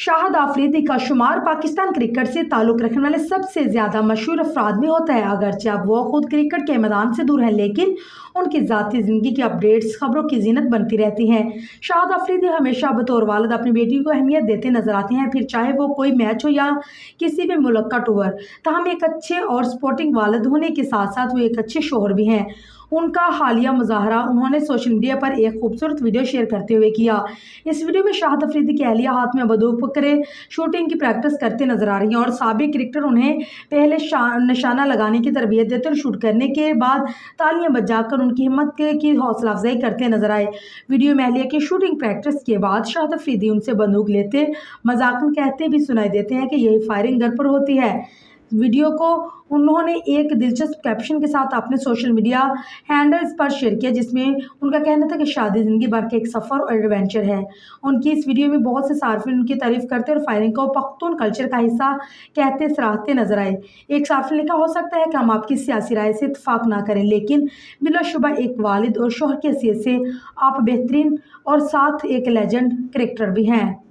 शाहिद अफरीदी का शुमार पाकिस्तान क्रिकेट से ताल्लुक़ रखने वाले सबसे ज़्यादा मशहूर अफराद में होता है। अगरचे अब वो खुद क्रिकेट के मैदान से दूर हैं, लेकिन उनकी ज़ाती ज़िंदगी की अपडेट्स खबरों की जीनत बनती रहती हैं। शाहिद अफरीदी हमेशा बतौर वालिद अपनी बेटी को अहमियत देते नजर आते हैं, फिर चाहे वो कोई मैच हो या किसी भी मुल्क का टूर। ताहम एक अच्छे और स्पोर्टिंग वालिद होने के साथ साथ वो एक अच्छे शोहर भी हैं। उनका हालिया मुजाहरा उन्होंने सोशल मीडिया पर एक खूबसूरत वीडियो शेयर करते हुए किया। इस वीडियो में शाहिद अफरीदी की अहलिया हाथ में बंदूक पकड़े शूटिंग की प्रैक्टिस करते नजर आ रही हैं और साबिक क्रिकेटर उन्हें पहले निशाना लगाने की तरबियत देते और शूट करने के बाद तालियां बजाकर उनकी हिम्मत की हौसला अफजाई करते नजर आए। वीडियो में अहलिया की शूटिंग प्रैक्टिस के बाद शाहिद अफरीदी उनसे बंदूक लेते मजाकन कहते भी सुनाई देते हैं कि यही फायरिंग घर पर होती है। वीडियो को उन्होंने एक दिलचस्प कैप्शन के साथ अपने सोशल मीडिया हैंडल्स पर शेयर किया, जिसमें उनका कहना था कि शादी ज़िंदगी भर का एक सफ़र और एडवेंचर है। उनकी इस वीडियो में बहुत से सार्फिन उनकी तारीफ करते और फायरिंग को पख्तून कल्चर का हिस्सा कहते सराहते नजर आए। एक सार्फिन लिखा, हो सकता है कि हम आपकी सियासी राय से इत्तेफाक ना करें, लेकिन बिलाशुबा एक वालिद और शौहर की हैसियत से आप बेहतरीन और साथ एक लेजेंड क्रिकेटर भी हैं।